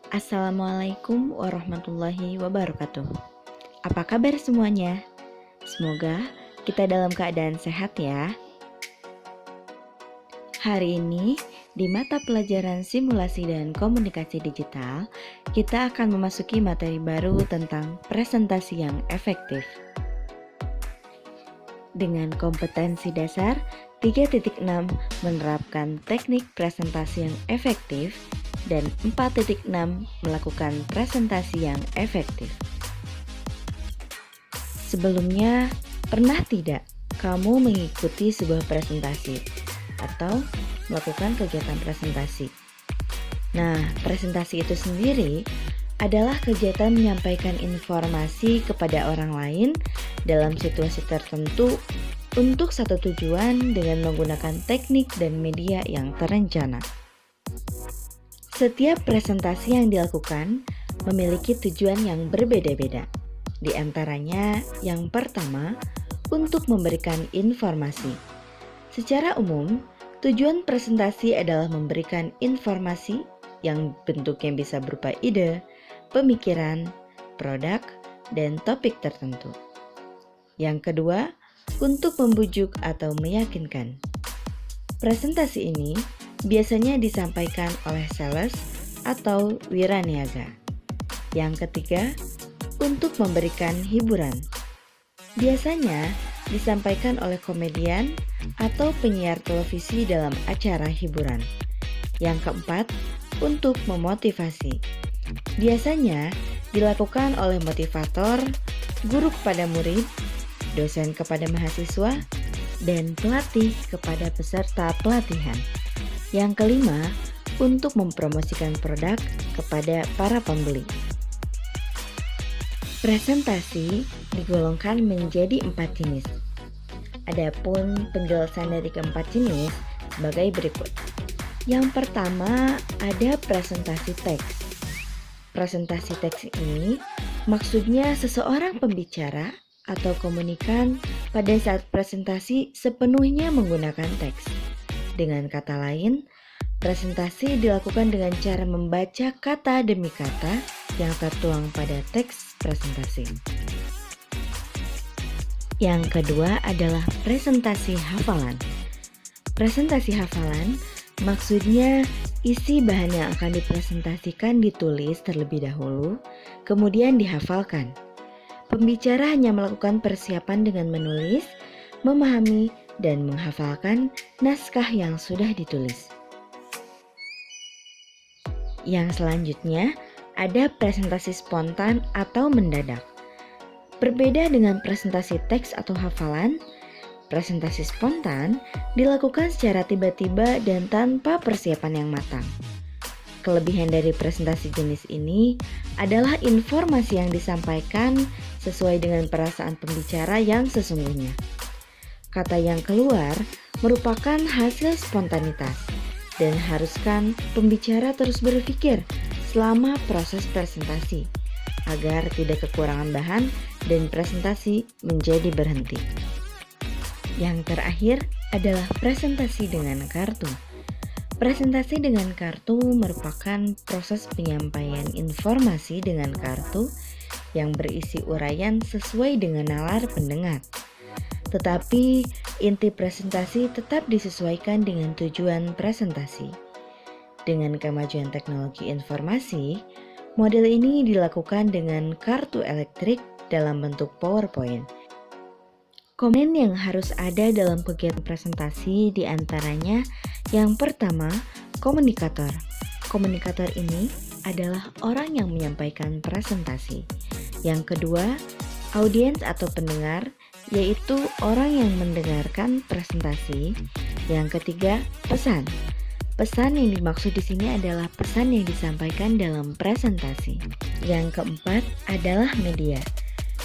Assalamualaikum warahmatullahi wabarakatuh. Apa kabar semuanya? Semoga kita dalam keadaan sehat ya. Hari ini di mata pelajaran simulasi dan komunikasi digital, kita akan memasuki materi baru tentang presentasi yang efektif. Dengan kompetensi dasar 3.6 menerapkan teknik presentasi yang efektif dan 4.6 melakukan presentasi yang efektif. Sebelumnya, pernah tidak kamu mengikuti sebuah presentasi atau melakukan kegiatan presentasi? Nah, presentasi itu sendiri adalah kegiatan menyampaikan informasi kepada orang lain dalam situasi tertentu untuk satu tujuan dengan menggunakan teknik dan media yang terencana. Setiap presentasi yang dilakukan memiliki tujuan yang berbeda-beda. Di antaranya, yang pertama, untuk memberikan informasi. Secara umum, tujuan presentasi adalah memberikan informasi yang bentuknya bisa berupa ide, pemikiran, produk, dan topik tertentu. Yang kedua, untuk membujuk atau meyakinkan. Presentasi ini biasanya disampaikan oleh sales atau wiraniaga. Yang ketiga, untuk memberikan hiburan. Biasanya disampaikan oleh komedian atau penyiar televisi dalam acara hiburan. Yang keempat, untuk memotivasi. Biasanya dilakukan oleh motivator, guru kepada murid, dosen kepada mahasiswa, dan pelatih kepada peserta pelatihan. Yang kelima, untuk mempromosikan produk kepada para pembeli. Presentasi digolongkan menjadi 4 jenis. Adapun penjelasan dari keempat jenis sebagai berikut. Yang pertama, ada presentasi teks. Presentasi teks ini maksudnya seseorang pembicara atau komunikan pada saat presentasi sepenuhnya menggunakan teks. Dengan kata lain, presentasi dilakukan dengan cara membaca kata demi kata yang tertuang pada teks presentasi. Yang kedua adalah presentasi hafalan. Presentasi hafalan maksudnya isi bahan yang akan dipresentasikan ditulis terlebih dahulu, kemudian dihafalkan. Pembicara hanya melakukan persiapan dengan menulis, memahami, dan menghafalkan naskah yang sudah ditulis. Yang selanjutnya ada presentasi spontan atau mendadak. Berbeda dengan presentasi teks atau hafalan, presentasi spontan dilakukan secara tiba-tiba dan tanpa persiapan yang matang. Kelebihan dari presentasi jenis ini adalah informasi yang disampaikan sesuai dengan perasaan pembicara yang sesungguhnya. Kata yang keluar merupakan hasil spontanitas dan haruskan pembicara terus berpikir selama proses presentasi agar tidak kekurangan bahan dan presentasi menjadi berhenti. Yang terakhir adalah presentasi dengan kartu. Presentasi dengan kartu merupakan proses penyampaian informasi dengan kartu yang berisi uraian sesuai dengan nalar pendengar. Tetapi inti presentasi tetap disesuaikan dengan tujuan presentasi. Dengan kemajuan teknologi informasi, model ini dilakukan dengan kartu elektrik dalam bentuk PowerPoint. Komponen yang harus ada dalam kegiatan presentasi diantaranya yang pertama, komunikator. Komunikator ini adalah orang yang menyampaikan presentasi. Yang kedua, audiens atau pendengar, yaitu orang yang mendengarkan presentasi. Yang ketiga, pesan. Pesan yang dimaksud di sini adalah pesan yang disampaikan dalam presentasi. Yang keempat adalah media.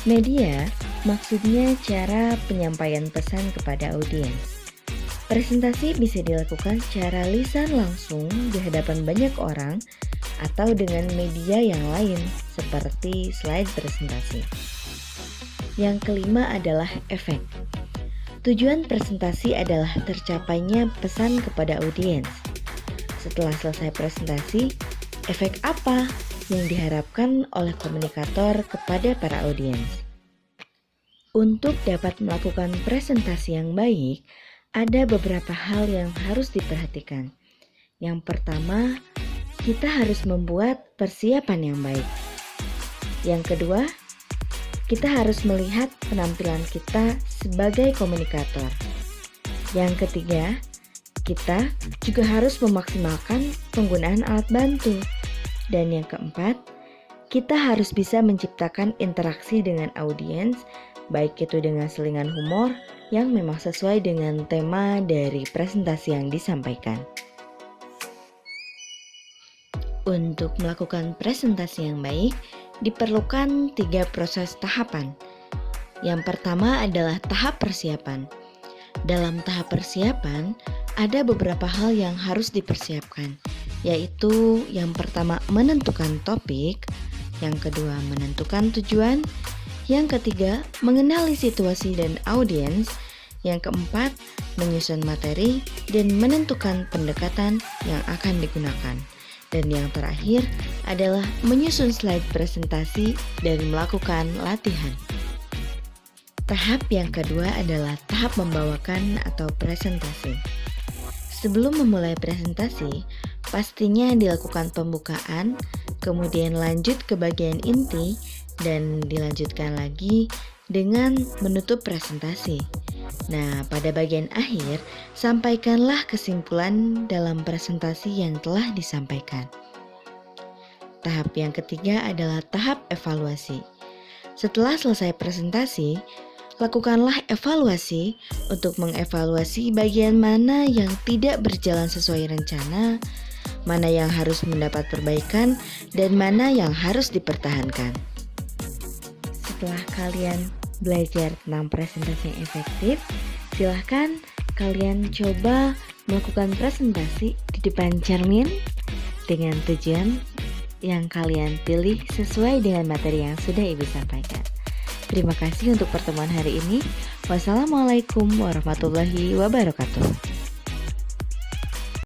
Media maksudnya cara penyampaian pesan kepada audiens. Presentasi bisa dilakukan secara lisan langsung di hadapan banyak orang atau dengan media yang lain seperti slide presentasi. Yang kelima adalah efek. Tujuan presentasi adalah tercapainya pesan kepada audiens. Setelah selesai presentasi, efek apa yang diharapkan oleh komunikator kepada para audiens. Untuk dapat melakukan presentasi yang baik, ada beberapa hal yang harus diperhatikan. Yang pertama, kita harus membuat persiapan yang baik. Yang kedua, kita harus melihat penampilan kita sebagai komunikator. Yang ketiga, kita juga harus memaksimalkan penggunaan alat bantu. Dan yang keempat, kita harus bisa menciptakan interaksi dengan audiens, baik itu dengan selingan humor yang memang sesuai dengan tema dari presentasi yang disampaikan. Untuk melakukan presentasi yang baik, diperlukan 3 proses tahapan. Yang pertama adalah tahap persiapan. Dalam tahap persiapan, ada beberapa hal yang harus dipersiapkan, yaitu yang pertama menentukan topik, yang kedua menentukan tujuan, yang ketiga mengenali situasi dan audiens, yang keempat menyusun materi dan menentukan pendekatan yang akan digunakan, dan yang terakhir adalah menyusun slide presentasi dan melakukan latihan. Tahap yang kedua adalah tahap membawakan atau presentasi. Sebelum memulai presentasi, pastinya dilakukan pembukaan, kemudian lanjut ke bagian inti, dan dilanjutkan lagi dengan menutup presentasi. Nah, pada bagian akhir, sampaikanlah kesimpulan dalam presentasi yang telah disampaikan. Tahap yang ketiga adalah tahap evaluasi. Setelah selesai presentasi, lakukanlah evaluasi untuk mengevaluasi bagian mana yang tidak berjalan sesuai rencana, mana yang harus mendapat perbaikan, dan mana yang harus dipertahankan. Setelah kalian belajar tentang presentasi yang efektif, silahkan kalian coba melakukan presentasi di depan cermin dengan tujuan yang kalian pilih sesuai dengan materi yang sudah Ibu sampaikan. Terima kasih untuk pertemuan hari ini. Wassalamualaikum warahmatullahi wabarakatuh.